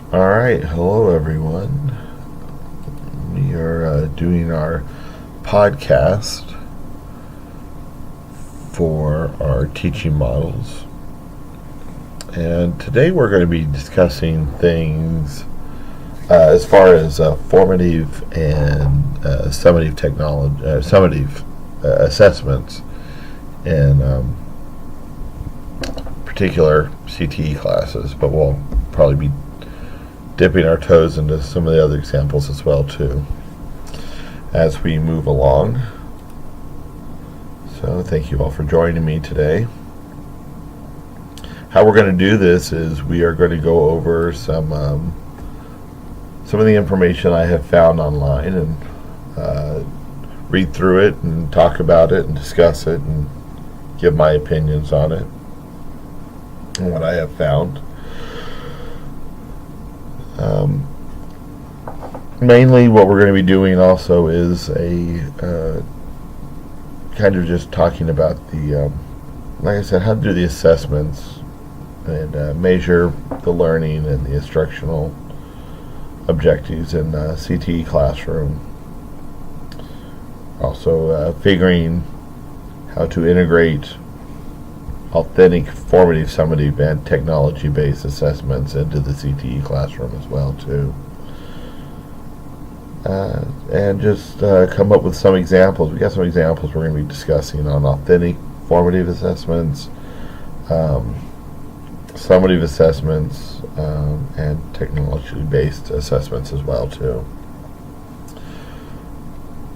All right, hello everyone. We are doing our podcast for our teaching models, and today we're going to be discussing things as far as formative and summative technology, summative assessments, and particular CTE classes. But we'll probably be dipping our toes into some of the other examples as well too as we move along. So thank you all for joining me today. How we're going to do this is we are going to go over some of the information I have found online and read through it and talk about it and discuss it and give my opinions on it and what I have found. Mainly what we're going to be doing also is a kind of just talking about the, like I said, how to do the assessments and measure the learning and the instructional objectives in the CTE classroom. Also figuring how to integrate authentic, formative, summative, and technology-based assessments into the CTE classroom as well too. And just come up with some examples. We got some examples we're going to be discussing on authentic, formative assessments, summative assessments, and technology-based assessments as well too.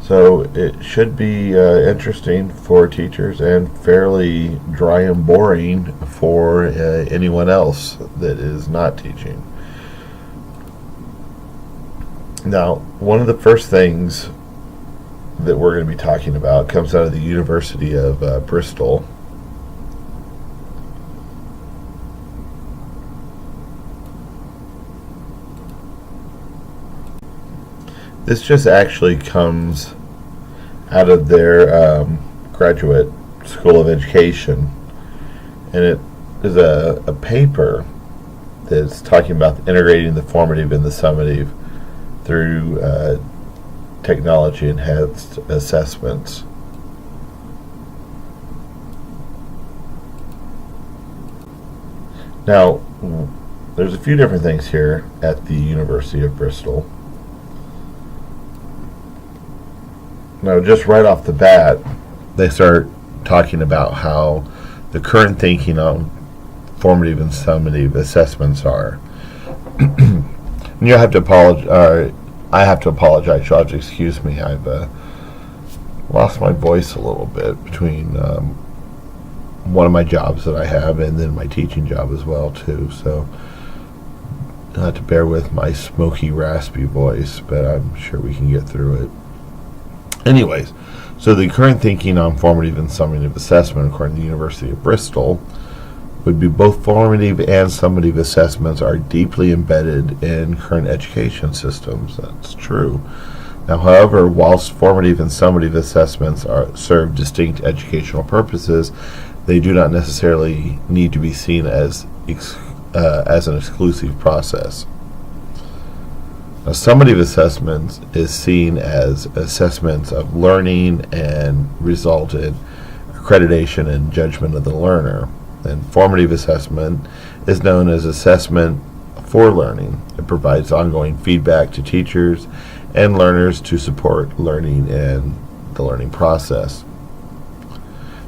So it should be interesting for teachers and fairly dry and boring for anyone else that is not teaching. Now, one of the first things that we're going to be talking about comes out of the University of Bristol. This just actually comes out of their graduate school of education, and it is a paper that's talking about integrating the formative and the summative through technology enhanced assessments. Now, there's a few different things here at the University of Bristol. Now, just right off the bat, they start talking about how the current thinking on formative and summative assessments are. You have to apologize. I have to apologize. You'll have to excuse me. I've lost my voice a little bit between one of my jobs that I have and then my teaching job as well too. So you'll have to bear with my smoky, raspy voice, but I'm sure we can get through it. Anyways, so the current thinking on formative and summative assessment, according to the University of Bristol, would be both formative and summative assessments are deeply embedded in current education systems. That's true. Now, however, whilst formative and summative assessments serve distinct educational purposes, they do not necessarily need to be seen as an exclusive process. Now, summative assessments is seen as assessments of learning and result in accreditation and judgment of the learner. And formative assessment is known as assessment for learning. It provides ongoing feedback to teachers and learners to support learning and the learning process.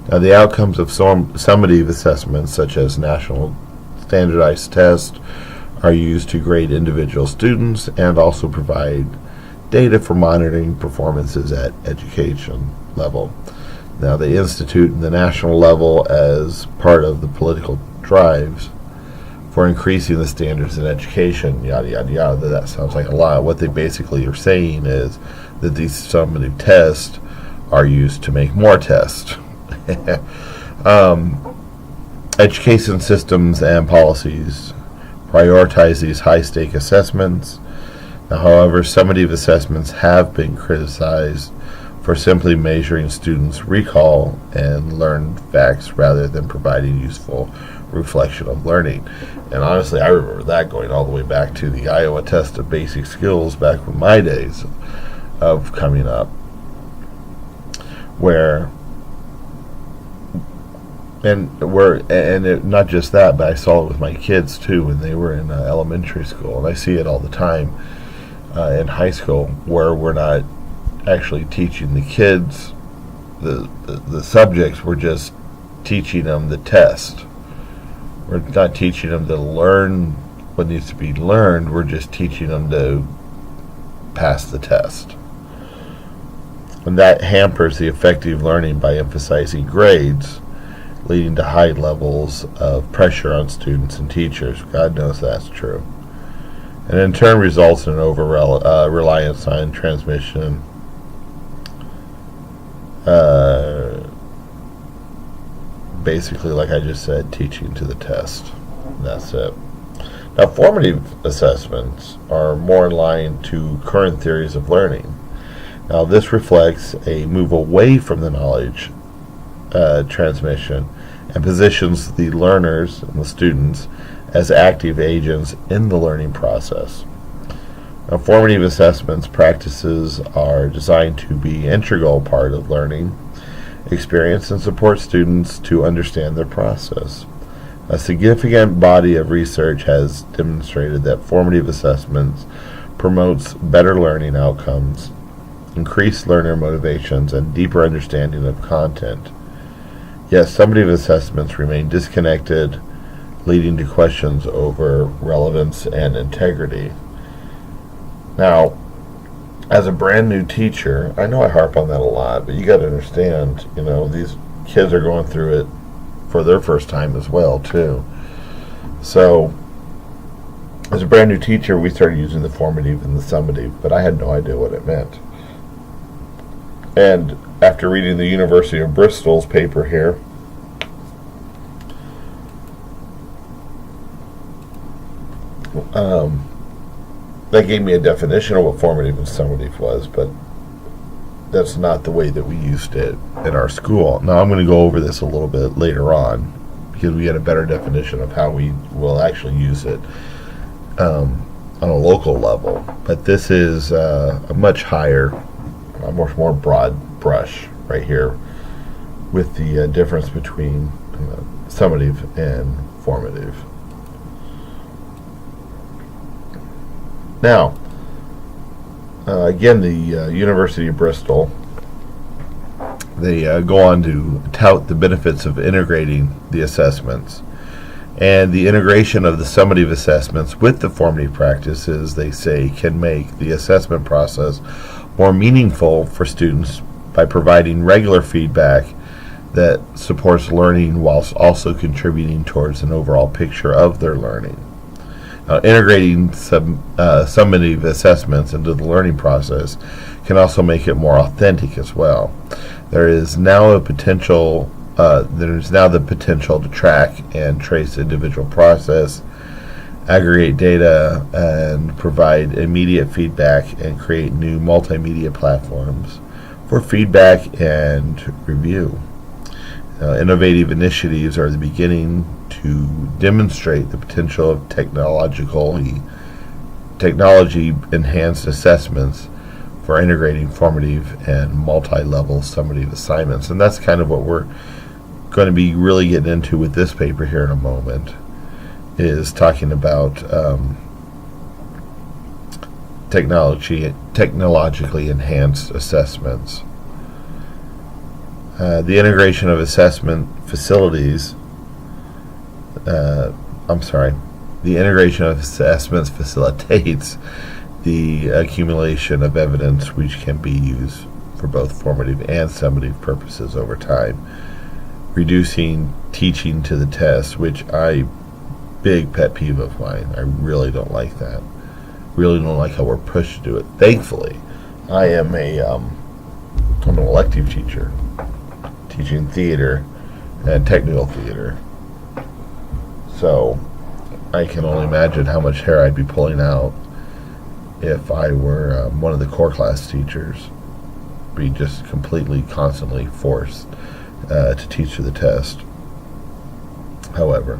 Now, the outcomes of summative assessments, such as national standardized tests, are used to grade individual students and also provide data for monitoring performances at education level. Now, they institute the national level as part of the political drives for increasing the standards in education, yada, yada, yada. That sounds like a lot. What they basically are saying is that these summative tests are used to make more tests. Education systems and policies prioritize these high-stake assessments. Now, however, summative assessments have been criticized for simply measuring students' recall and learned facts rather than providing useful reflection of learning. And honestly, I remember that going all the way back to the Iowa Test of Basic Skills back in my days of coming up, where not just that, but I saw it with my kids too when they were in elementary school, and I see it all the time in high school, where we're not actually teaching the kids the subjects. We're just teaching them the test. We're not teaching them to learn what needs to be learned. We're just teaching them to pass the test. And that hampers the effective learning by emphasizing grades, leading to high levels of pressure on students and teachers. God knows that's true. And in turn results in an over-reliance on transmission, basically, like I just said, teaching to the test. That's it. Now, formative assessments are more in line to current theories of learning. Now, this reflects a move away from the knowledge transmission and positions the learners and the students as active agents in the learning process. Now, formative assessments practices are designed to be an integral part of learning experience and support students to understand their process. A significant body of research has demonstrated that formative assessments promotes better learning outcomes, increased learner motivations, and deeper understanding of content. Yet summative assessments remain disconnected, leading to questions over relevance and integrity. Now, as a brand new teacher, I know I harp on that a lot, but you got to understand, these kids are going through it for their first time as well, too. So, as a brand new teacher, we started using the formative and the summative, but I had no idea what it meant. And after reading the University of Bristol's paper here, that gave me a definition of what formative and summative was, but that's not the way that we used it in our school. Now, I'm going to go over this a little bit later on, because we get a better definition of how we will actually use it on a local level. But this is a much higher, a much more broad brush right here with the difference between summative and formative. Now, again, the University of Bristol, they go on to tout the benefits of integrating the assessments. And the integration of the summative assessments with the formative practices, they say, can make the assessment process more meaningful for students by providing regular feedback that supports learning whilst also contributing towards an overall picture of their learning. Integrating summative assessments into the learning process can also make it more authentic as well. There is now the potential to track and trace individual process, aggregate data, and provide immediate feedback and create new multimedia platforms for feedback and review. Innovative initiatives are the beginning to demonstrate the potential of technology-enhanced assessments for integrating formative and multi-level summative assignments. And that's kind of what we're going to be really getting into with this paper here in a moment, is talking about technologically enhanced assessments. The integration of assessment facilities the integration of assessments facilitates the accumulation of evidence which can be used for both formative and summative purposes over time, reducing teaching to the test, which big pet peeve of mine. I really don't like that. Really don't like how we're pushed to do it. Thankfully, I am I'm an elective teacher, teaching theater and technical theater. So I can only imagine how much hair I'd be pulling out if I were one of the core class teachers, be just completely, constantly forced to teach to the test. However,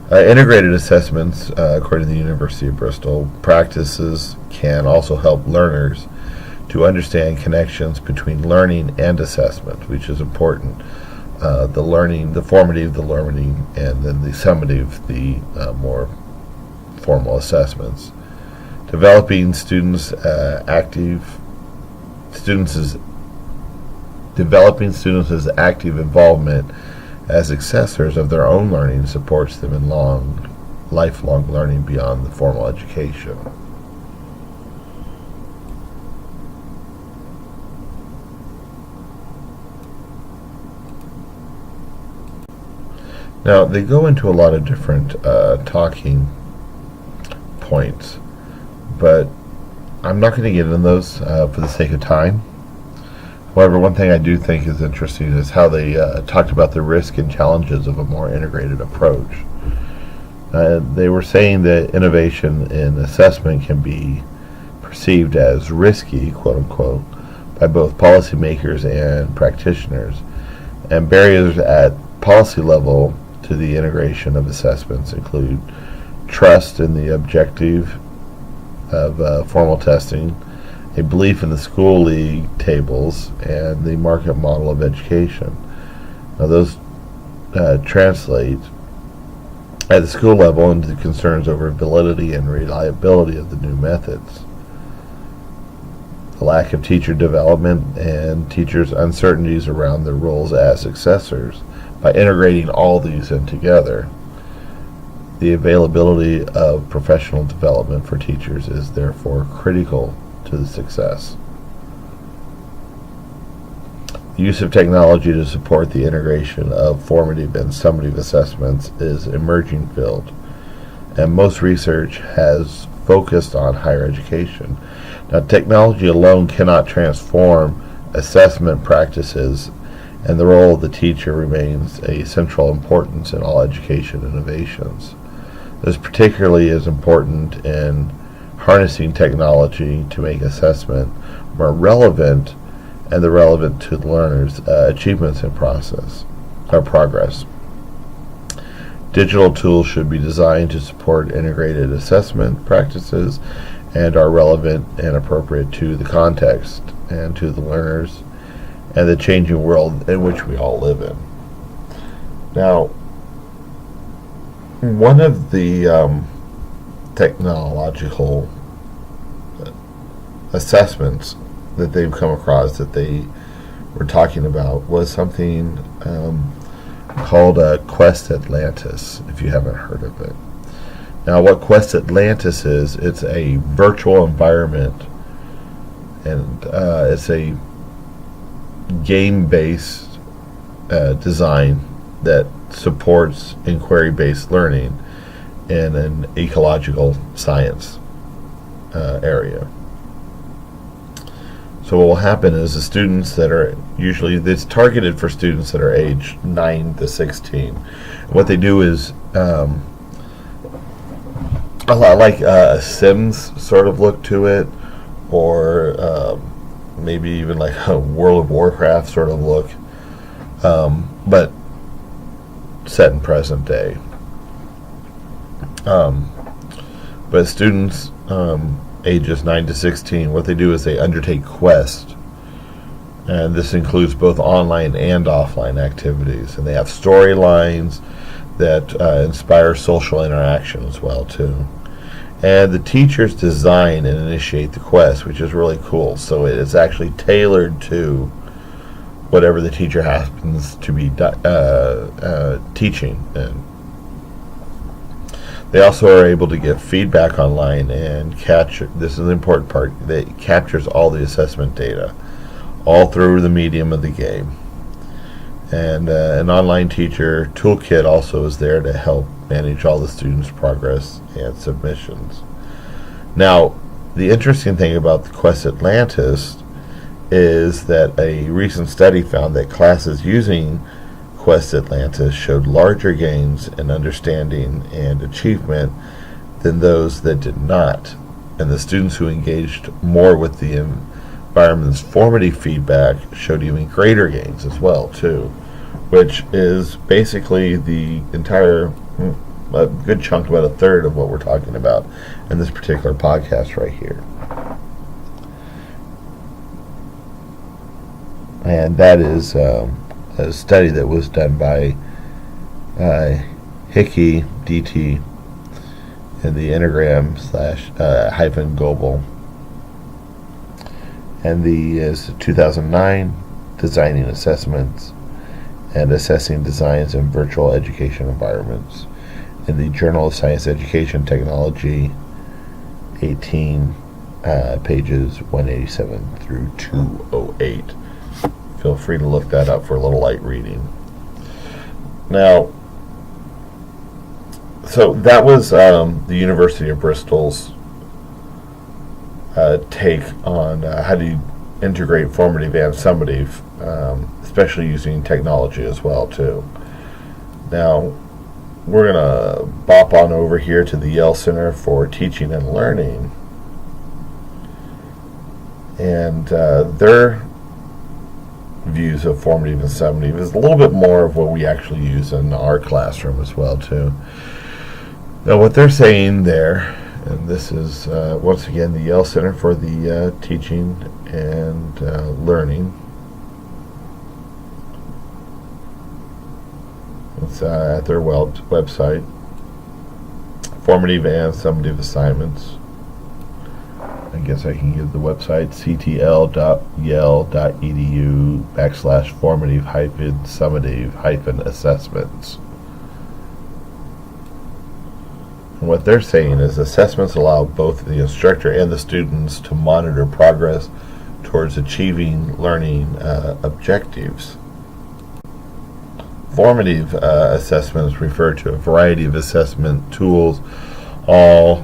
Integrated assessments, according to the University of Bristol, practices can also help learners to understand connections between learning and assessment, which is important. The learning, the formative, the learning, and then the summative, the more formal assessments. Developing students developing students as active involvement as successors of their own learning supports them in lifelong learning beyond the formal education. Now, they go into a lot of different talking points, but I'm not going to get into those for the sake of time. However, one thing I do think is interesting is how they talked about the risk and challenges of a more integrated approach. They were saying that innovation in assessment can be perceived as risky, quote unquote, by both policymakers and practitioners, and barriers at policy level to the integration of assessments include trust in the objective of formal testing, a belief in the school league tables, and the market model of education. Now, those translate at the school level into concerns over validity and reliability of the new methods, the lack of teacher development, and teachers' uncertainties around their roles as successors. By integrating all these in together, the availability of professional development for teachers is therefore critical to the success. The use of technology to support the integration of formative and summative assessments is an emerging field, and most research has focused on higher education. Now, technology alone cannot transform assessment practices, and the role of the teacher remains a central importance in all education innovations. This particularly is important in harnessing technology to make assessment more relevant and relevant to the learner's achievements and progress. Digital tools should be designed to support integrated assessment practices and are relevant and appropriate to the context and to the learners and the changing world in which we all live in. Now, one of the technological assessments that they've come across that they were talking about was something called Quest Atlantis, if you haven't heard of it. Now, what Quest Atlantis is, it's a virtual environment, and it's a game-based design that supports inquiry-based learning in an ecological science area. So what will happen is the students that are usually, it's targeted for students that are aged 9 to 16. What they do is a lot like a Sims sort of look to it, or maybe even like a World of Warcraft sort of look, but set in present day. But students ages 9 to 16, what they do is they undertake quests, and this includes both online and offline activities, and they have storylines that inspire social interaction as well too. And the teachers design and initiate the quest, which is really cool. So it's actually tailored to whatever the teacher happens to be teaching. And they also are able to get feedback online and capture, this is the important part, that captures all the assessment data, all through the medium of the game. And an online teacher toolkit also is there to help manage all the students' progress and submissions. Now, the interesting thing about the Quest Atlantis is that a recent study found that classes using Quest Atlantis showed larger gains in understanding and achievement than those that did not. And the students who engaged more with the environment's formative feedback showed even greater gains as well, too, which is basically the entire a good chunk, about a third of what we're talking about in this particular podcast right here. And that is a study that was done by Hickey, DT, and the Intergram / global. And the is 2009, Designing Assessments and Assessing Designs in Virtual Education Environments, in the Journal of Science Education Technology, 18 pages 187 through 208. Feel free to look that up for a little light reading. Now, so that was the University of Bristol's take on how do you integrate formative and summative, especially using technology as well too. Now, we're going to bop on over here to the Yale Center for Teaching and Learning, and their views of formative and summative is a little bit more of what we actually use in our classroom as well too. Now, what they're saying there, and this is once again the Yale Center for the Teaching and Learning. It's at their website. Formative and summative assignments. I guess I can give the website ctl.yale.edu/formative-summative-assessments. And what they're saying is assessments allow both the instructor and the students to monitor progress towards achieving learning objectives. Formative assessments refer to a variety of assessment tools, all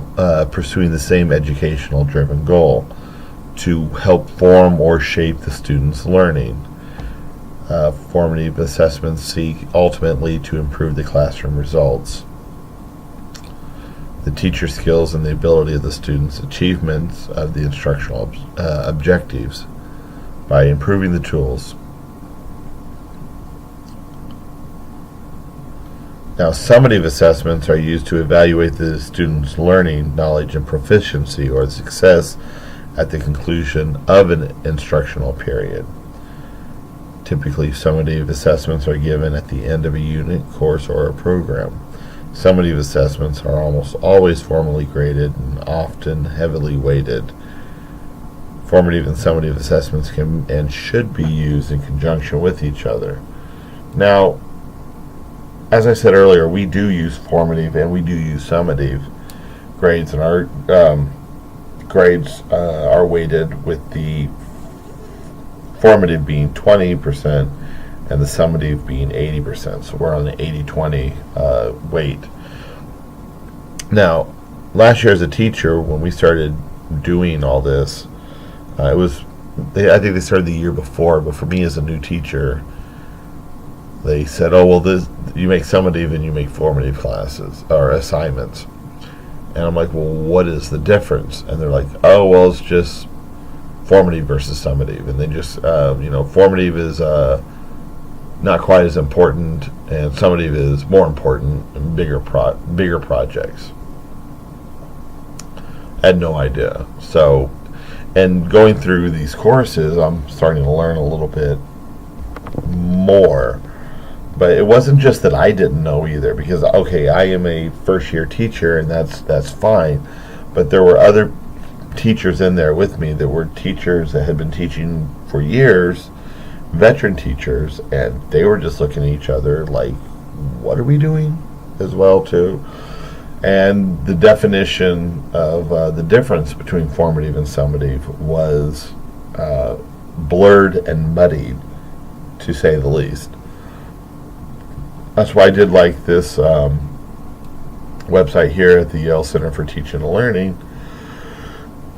pursuing the same educational driven goal, to help form or shape the student's learning. Formative assessments seek ultimately to improve the classroom results, the teacher skills, and the ability of the students' achievements of the instructional objectives by improving the tools. Now, summative assessments are used to evaluate the student's learning, knowledge, and proficiency or success at the conclusion of an instructional period. Typically, summative assessments are given at the end of a unit, course, or a program. Summative assessments are almost always formally graded and often heavily weighted. Formative and summative assessments can and should be used in conjunction with each other. Now, as I said earlier, we do use formative and we do use summative grades, and our grades are weighted with the formative being 20% and the summative being 80%. So we're on the 80-20 weight. Now, last year as a teacher, when we started doing all this, I think they started the year before, but for me as a new teacher, they said, oh, well, you make summative and you make formative classes or assignments. And I'm like, well, what is the difference? And they're like, oh, well, it's just formative versus summative. And they just, formative is not quite as important, and summative is more important in bigger projects. I had no idea. So, and going through these courses, I'm starting to learn a little bit more. But it wasn't just that I didn't know either, because okay, I am a first-year teacher, and that's fine. But there were other teachers in there with me that were teachers that had been teaching for years, veteran teachers, and they were just looking at each other like, what are we doing as well too? And the definition of the difference between formative and summative was blurred and muddied, to say the least. That's why I did like this website here at the Yale Center for Teaching and Learning,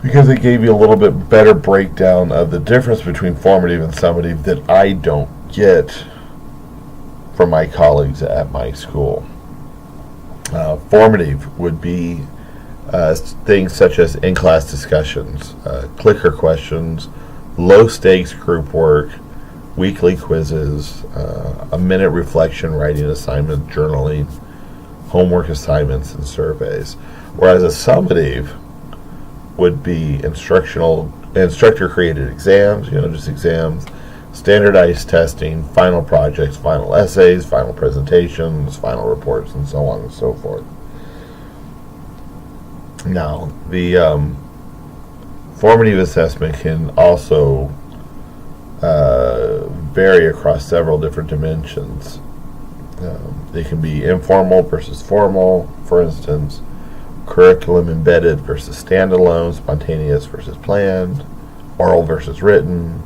because it gave you a little bit better breakdown of the difference between formative and summative that I don't get from my colleagues at my school. Formative would be things such as in-class discussions, clicker questions, low-stakes group work, weekly quizzes, a minute reflection, writing assignment, journaling, homework assignments and surveys. Whereas a summative would be instructor created exams, just exams, standardized testing, final projects, final essays, final presentations, final reports, and so on and so forth. Now, the formative assessment can also vary across several different dimensions. They can be informal versus formal, for instance, curriculum embedded versus standalone, spontaneous versus planned, oral versus written,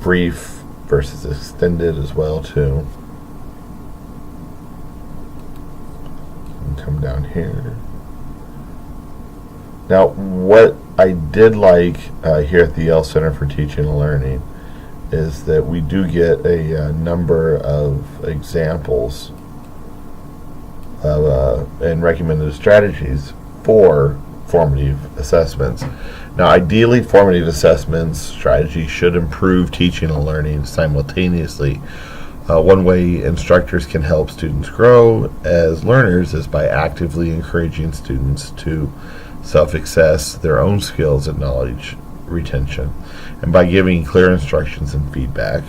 brief versus extended as well too. Come down here. Now, what I did like here at the Yale Center for Teaching and Learning is that we do get a number of examples of and recommended strategies for formative assessments. Now, ideally, formative assessments strategies should improve teaching and learning simultaneously. One way instructors can help students grow as learners is by actively encouraging students to self-assess their own skills and knowledge retention, and by giving clear instructions and feedback.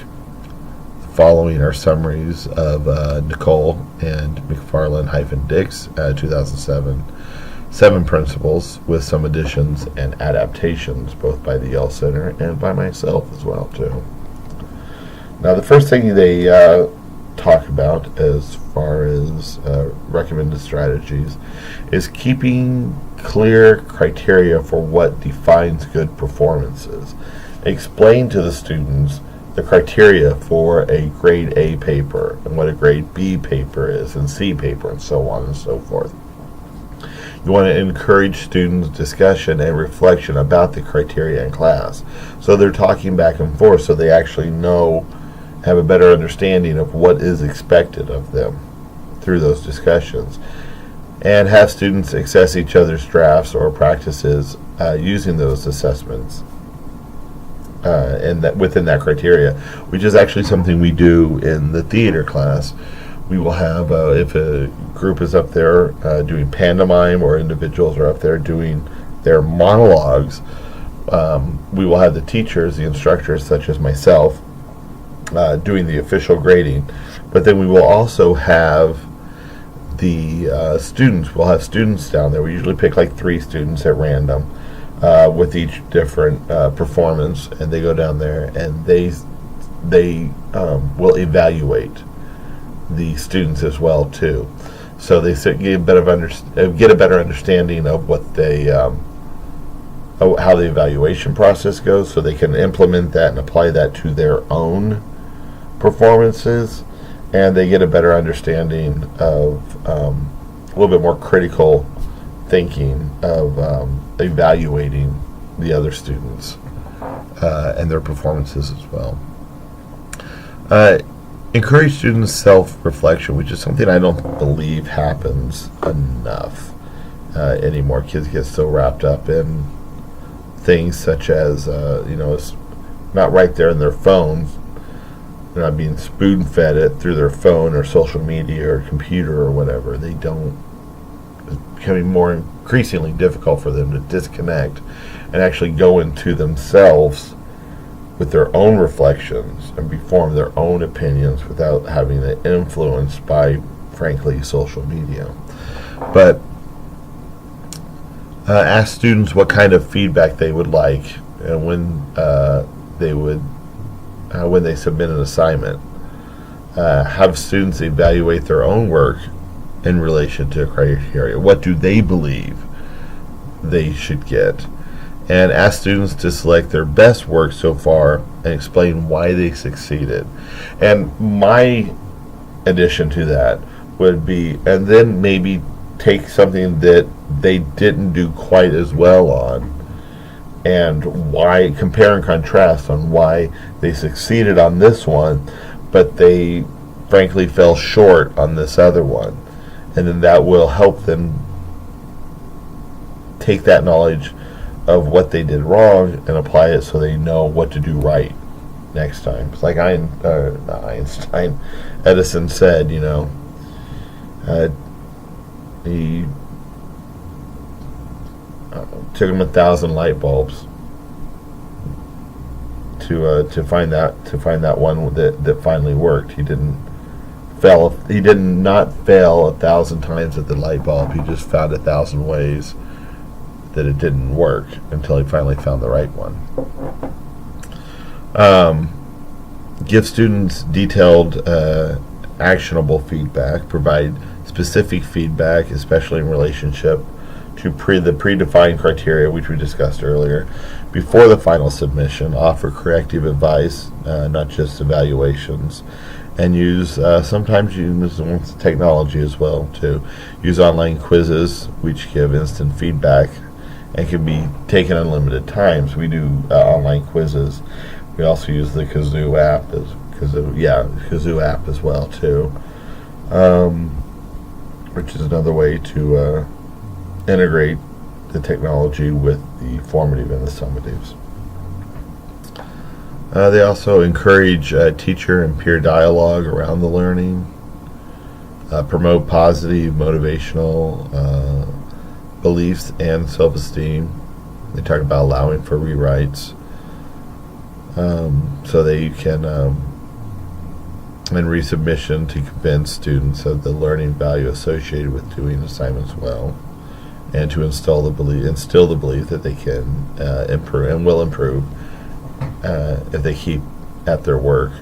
Following are summaries of Nicole and McFarland-Dix 2007 7 principles with some additions and adaptations, both by the Yale Center and by myself as well too. Now, the first thing they talk about as far as recommended strategies is keeping clear criteria for what defines good performances. Explain to the students the criteria for a grade A paper and what a grade B paper is, and C paper, and so on and so forth. You want to encourage students' discussion and reflection about the criteria in class. So they're talking back and forth so they actually have a better understanding of what is expected of them through those discussions. And have students assess each other's drafts or practices using those assessments and that within that criteria, which is actually something we do in the theater class. We will have, if a group is up there doing pantomime or individuals are up there doing their monologues, we will have the teachers, the instructors such as myself, doing the official grading. But then we will also have the students. We'll have students down there. We usually pick like 3 students at random with each different performance, and they go down there and they will evaluate the students as well too. So they get a better understanding of what they how the evaluation process goes, so they can implement that and apply that to their own performances, and they get a better understanding of a little bit more critical thinking of evaluating the other students and their performances as well. Encourage students' self-reflection, which is something I don't believe happens enough anymore. Kids get so wrapped up in things such as, it's not right there in their phones. They're not being spoon-fed it through their phone or social media or computer or whatever. It's becoming more increasingly difficult for them to disconnect and actually go into themselves with their own reflections and form their own opinions without having it influenced by, frankly, social media. But ask students what kind of feedback they would like and when they submit an assignment. Have students evaluate their own work in relation to criteria. What do they believe they should get? And ask students to select their best work so far and explain why they succeeded. And my addition to that would be, and then maybe take something that they didn't do quite as well on, and why, compare and contrast on why they succeeded on this one, but they frankly fell short on this other one. And then that will help them take that knowledge of what they did wrong and apply it so they know what to do right next time. It's like Edison said, he took him 1,000 light bulbs to find that one that finally worked. He did not fail 1,000 times at the light bulb. He just found 1,000 ways that it didn't work until he finally found the right one. Give students detailed, actionable feedback. Provide specific feedback, especially in relationship to the predefined criteria, which we discussed earlier, before the final submission. Offer corrective advice, not just evaluations, and sometimes use technology as well to use online quizzes, which give instant feedback and can be taken unlimited times. We do online quizzes. We also use the Kazoo app as well too, which is another way to integrate the technology with the formative and the summatives. They also encourage teacher and peer dialogue around the learning, promote positive motivational beliefs and self-esteem. They talk about allowing for rewrites, so that you can and resubmission to convince students of the learning value associated with doing assignments well, and to instill the belief that they can improve and will improve if they keep at their work.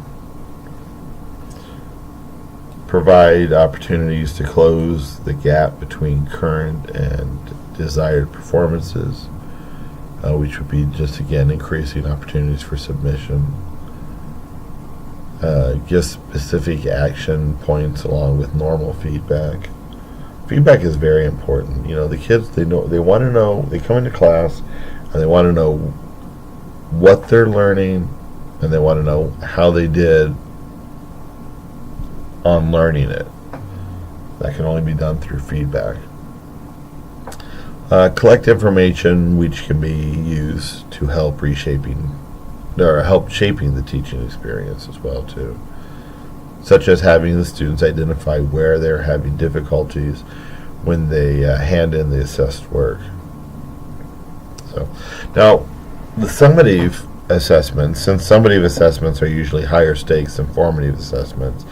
Provide opportunities to close the gap between current and desired performances, which would be just again increasing opportunities for submission. Give specific action points along with normal feedback. Feedback is very important. The kids, they want to know, they come into class and they want to know what they're learning, and they want to know how they did on learning it. That can only be done through feedback. Collect information which can be used to help shaping the teaching experience as well too, such as having the students identify where they're having difficulties when they hand in the assessed work. So now the summative assessments, since summative assessments are usually higher stakes than formative assessments,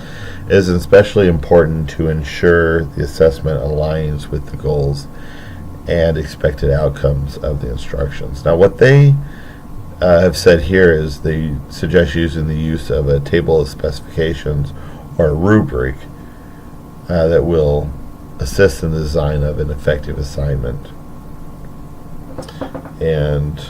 it is especially important to ensure the assessment aligns with the goals and expected outcomes of the instructions. Now what they have said here is they suggest using the use of a table of specifications or a rubric that will assist in the design of an effective assignment. And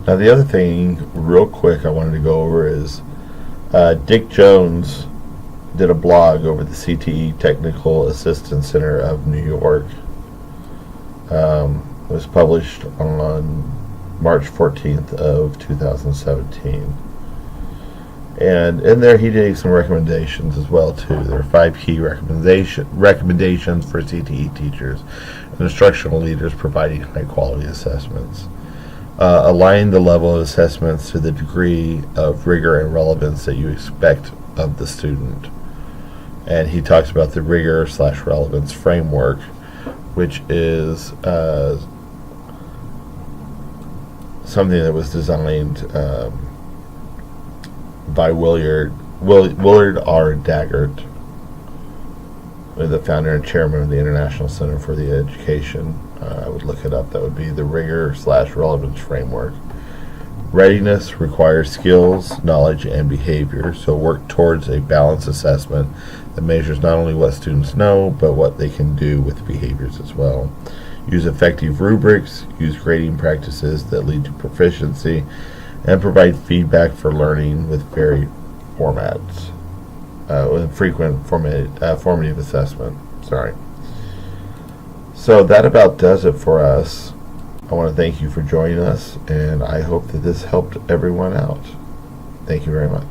now the other thing real quick I wanted to go over is Dick Jones did a blog over the CTE Technical Assistance Center of New York. It was published on March 14th of 2017. And in there he gave some recommendations as well too. There are 5 key recommendations for CTE teachers and instructional leaders providing high quality assessments. Align the level of assessments to the degree of rigor and relevance that you expect of the student. And he talks about the rigor/relevance framework, which is something that was designed by Willard R. Daggett, the founder and chairman of the International Center for the Education. I would look it up. That would be the rigor/relevance framework. Readiness requires skills, knowledge, and behavior, so work towards a balanced assessment that measures not only what students know, but what they can do with behaviors as well. Use effective rubrics, use grading practices that lead to proficiency, and provide feedback for learning with varied formats, with frequent formative assessment. So that about does it for us. I want to thank you for joining us, and I hope that this helped everyone out. Thank you very much.